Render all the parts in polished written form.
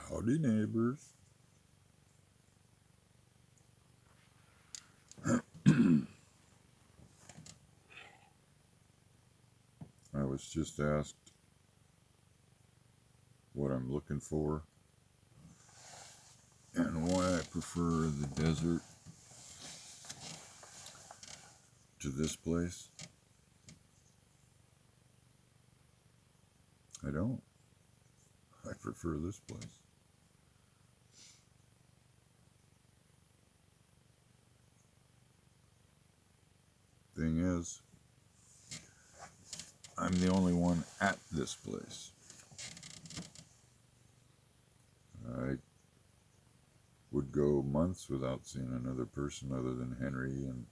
Howdy, neighbors. I was just asked what I'm looking for and why I prefer the desert to this place. I don't. I prefer this place. Thing is, I'm the only one at this place. I would go months without seeing another person other than Henry, and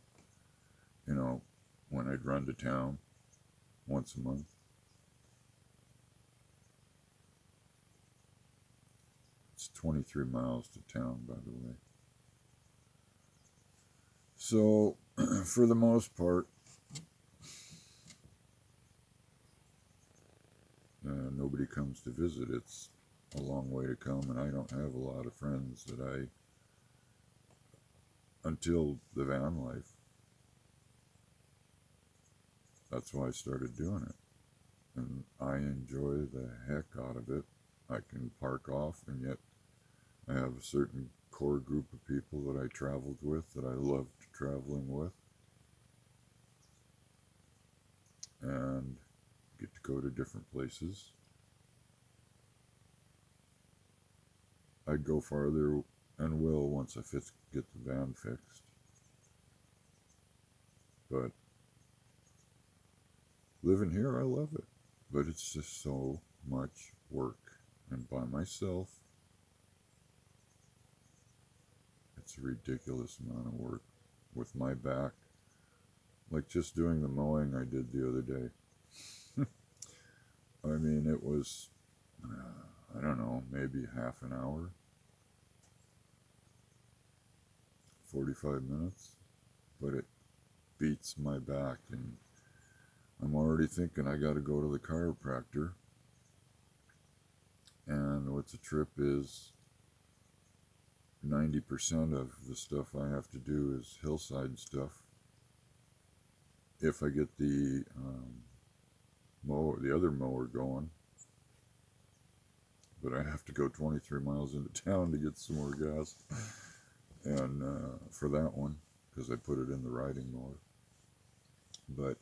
when I'd run to town once a month. It's 23 miles to town, by the way. So, for the most part, nobody comes to visit. It's a long way to come, and I don't have a lot of friends until the van life. That's why I started doing it. And I enjoy the heck out of it. I can park off, and yet I have a certain core group of people that I traveled with that I loved traveling with. And get to go to different places. I'd go farther and will once I get the van fixed. But living here, I love it. But it's just so much work. And by myself, it's a ridiculous amount of work with my back. Like just doing the mowing I did the other day. I mean, it was, I don't know, maybe half an hour, 45 minutes, but it beats my back, and I'm already thinking I got to go to the chiropractor. And what the trip is, 90% of the stuff I have to do is hillside stuff. If I get the other mower going, but I have to go 23 miles into town to get some more gas, and for that one, because I put it in the riding mower. But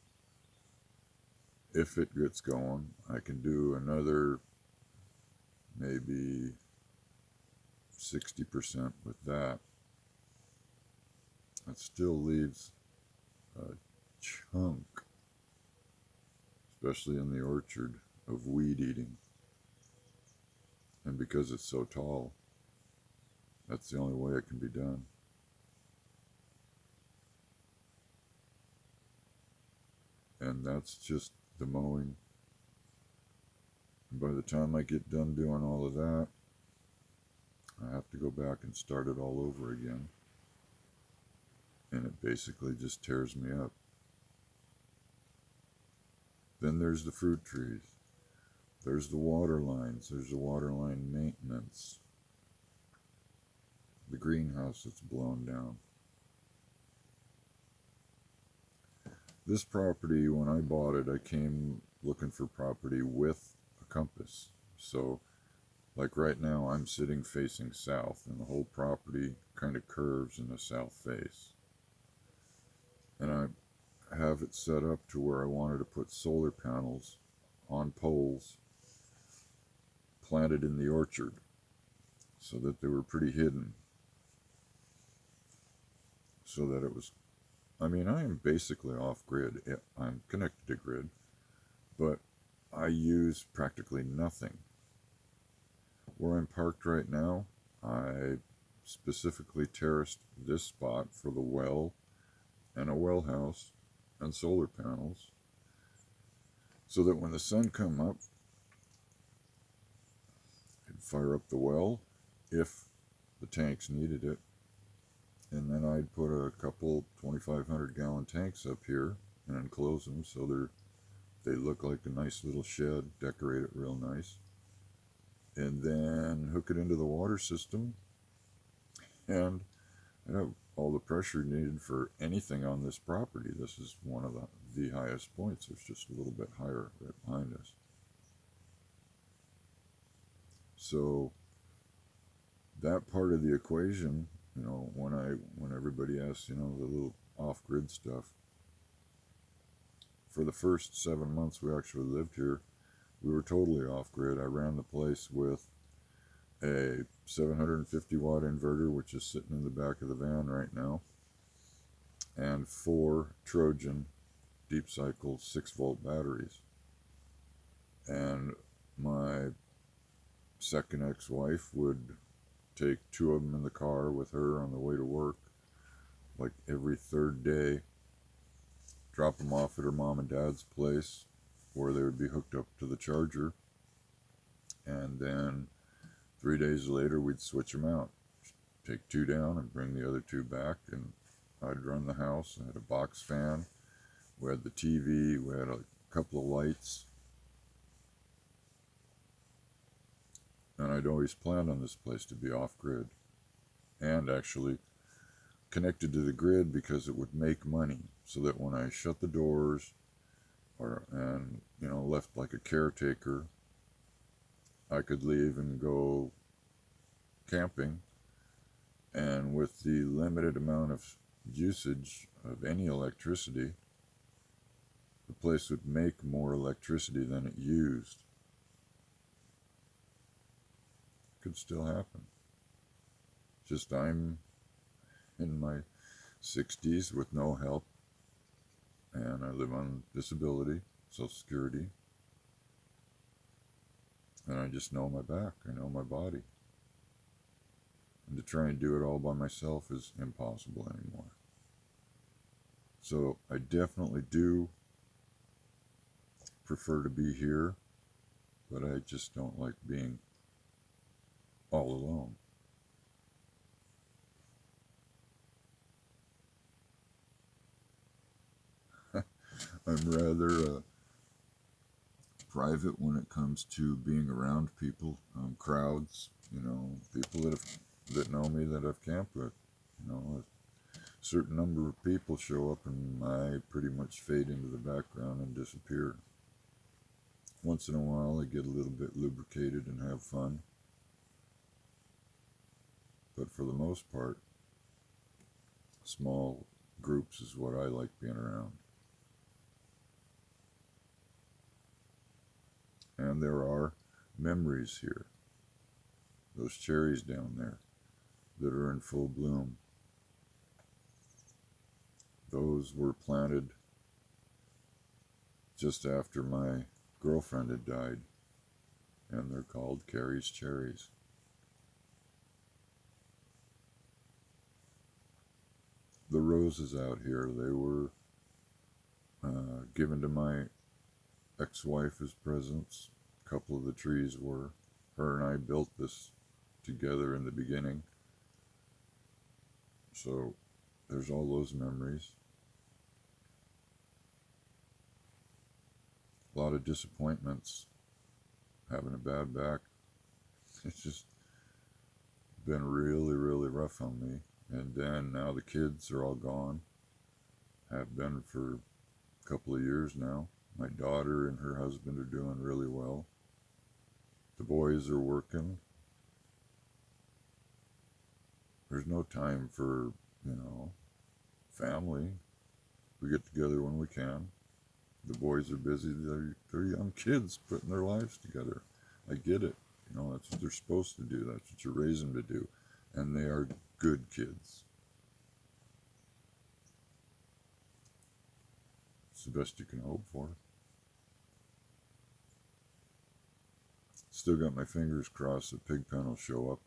if it gets going, I can do another maybe 60% with that. That still leaves a chunk, especially in the orchard, of weed eating. And because it's so tall, that's the only way it can be done. And that's just the mowing. And by the time I get done doing all of that, I have to go back and start it all over again. And it basically just tears me up. Then there's the fruit trees. There's the water lines. There's the water line maintenance. The greenhouse that's blown down. This property, when I bought it, I came looking for property with a compass. So, like right now, I'm sitting facing south, and the whole property kind of curves in the south face. And I have it set up to where I wanted to put solar panels on poles planted in the orchard so that they were pretty hidden. So that it was, I mean, I am basically off grid. I'm connected to grid, but I use practically nothing. Where I'm parked right now, I specifically terraced this spot for the well and a well house and solar panels, so that when the sun come up, I'd fire up the well if the tanks needed it, and then I'd put a couple 2,500 gallon tanks up here and enclose them so they look like a nice little shed, decorate it real nice. and then hook it into the water system, and have all the pressure needed for anything on this property. This is one of the highest points. It's just a little bit higher right behind us. So that part of the equation, when everybody asks, the little off-grid stuff, for the first 7 months we actually lived here, we were totally off-grid. I ran the place with a 750 watt inverter, which is sitting in the back of the van right now, and 4 Trojan deep cycle 6-volt batteries. And my second ex-wife would take 2 of them in the car with her on the way to work, like every third day, drop them off at her mom and dad's place where they would be hooked up to the charger, and then 3 days later we'd switch them out, take 2 down and bring the other 2 back, and I'd run the house. I had a box fan, we had the TV, we had a couple of lights, and I'd always planned on this place to be off-grid and actually connected to the grid because it would make money, so that when I shut the doors and left like a caretaker, I could leave and go camping, and with the limited amount of usage of any electricity, the place would make more electricity than it used. Could still happen. Just I'm in my 60s with no help, and I live on disability, Social Security, and I just know my back, I know my body. And to try and do it all by myself is impossible anymore. So I definitely do prefer to be here, but I just don't like being all alone. I'm rather private when it comes to being around people, crowds, people that know me, that I've camped with. A certain number of people show up and I pretty much fade into the background and disappear. Once in a while I get a little bit lubricated and have fun, but for the most part, small groups is what I like being around. And there are memories here. Those cherries down there that are in full bloom, those were planted just after my girlfriend had died, and they're called Carrie's cherries. The roses out here, they were given to my ex-wife as presents. A couple of the trees were. Her and I built this together in the beginning. So there's all those memories. A lot of disappointments, having a bad back. It's just been really, really rough on me. And then now the kids are all gone. Have been for a couple of years now. My daughter and her husband are doing really well. The boys are working. There's no time for, family. We get together when we can. The boys are busy. They're young kids putting their lives together. I get it. That's what they're supposed to do. That's what you raise them to do. And they are good kids. It's the best you can hope for. Still got my fingers crossed that Pigpen will show up.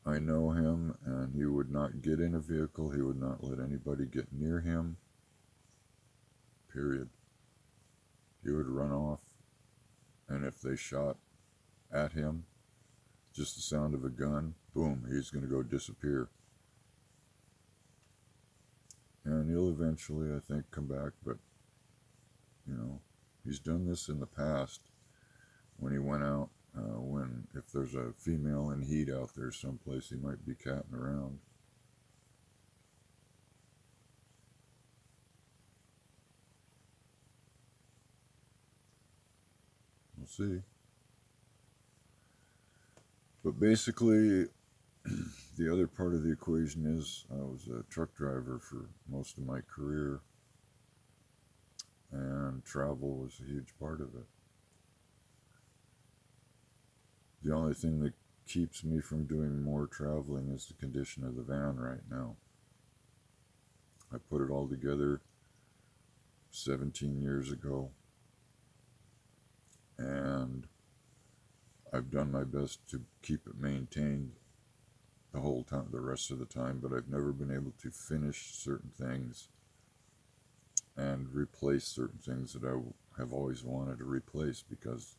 I know him, and he would not get in a vehicle. He would not let anybody get near him. Period. He would run off, and if they shot at him, just the sound of a gun, boom, he's going to go disappear. And he'll eventually, I think, come back, but, He's done this in the past when he went out. When if there's a female in heat out there someplace, he might be catting around. We'll see. But basically, the other part of the equation is I was a truck driver for most of my career, and travel was a huge part of it. The only thing that keeps me from doing more traveling is the condition of the van right now. I put it all together 17 years ago, and I've done my best to keep it maintained the whole time, the rest of the time, but I've never been able to finish certain things and replace certain things that I have always wanted to replace, because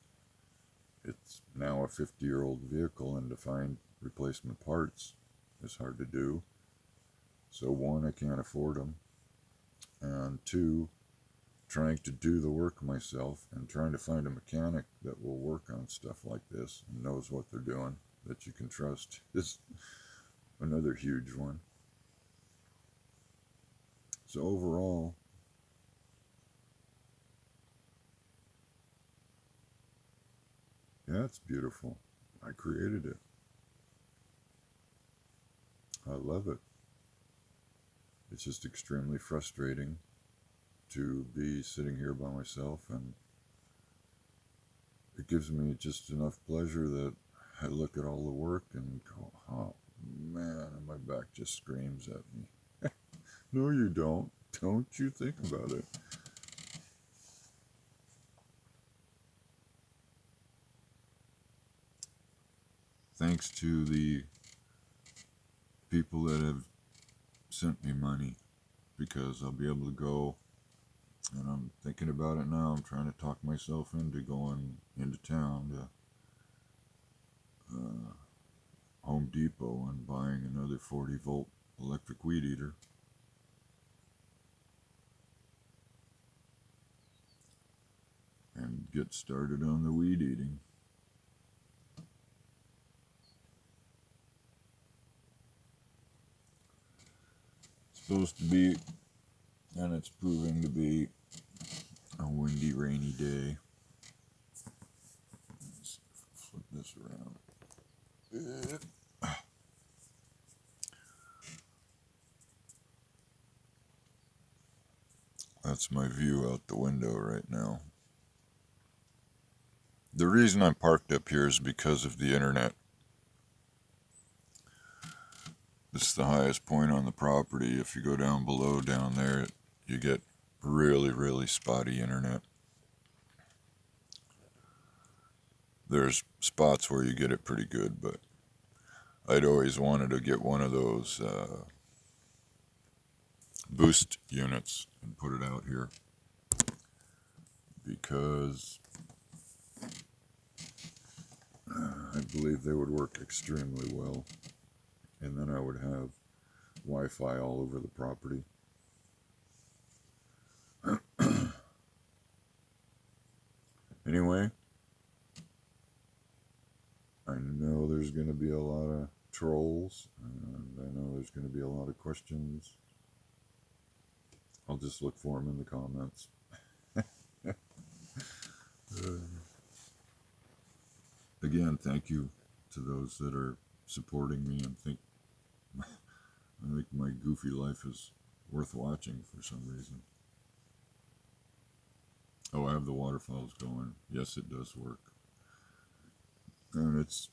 it's now a 50-year-old vehicle, and to find replacement parts is hard to do. So one, I can't afford them, and two, trying to do the work myself and trying to find a mechanic that will work on stuff like this and knows what they're doing, that you can trust, is another huge one. So overall, yeah, it's beautiful. I created it. I love it. It's just extremely frustrating to be sitting here by myself, and it gives me just enough pleasure that I look at all the work and go, oh man, and my back just screams at me. No, you don't. Don't you think about it. Thanks to the people that have sent me money, because I'll be able to go, and I'm thinking about it now. I'm trying to talk myself into going into town to Home Depot and buying another 40-volt electric weed eater. And get started on the weed eating. It's supposed to be, and it's proving to be, a windy, rainy day. Let's flip this around. That's my view out the window right now. The reason I'm parked up here is because of the internet. This is the highest point on the property. If you go down below down there, you get really, really spotty internet. There's spots where you get it pretty good, but I'd always wanted to get one of those boost units and put it out here, because I believe they would work extremely well, and then I would have Wi-Fi all over the property. Anyway, I know there's going to be a lot of trolls, and I know there's going to be a lot of questions. I'll just look for them in the comments. Again, thank you to those that are supporting me and think my goofy life is worth watching for some reason. Oh, I have the waterfalls going. Yes, it does work. And it's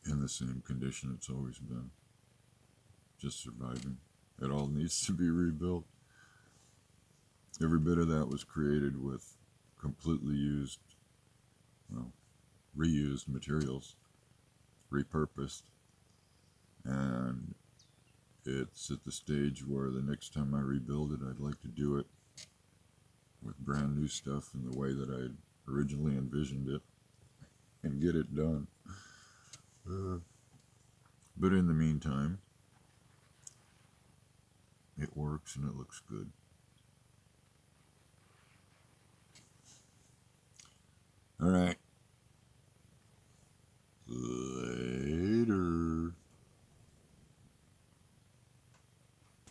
in the same condition it's always been. Just surviving. It all needs to be rebuilt. Every bit of that was created with completely used, well, reused materials, repurposed. And it's at the stage where the next time I rebuild it, I'd like to do it with brand new stuff in the way that I originally envisioned it and get it done. But in the meantime, it works and it looks good. All right.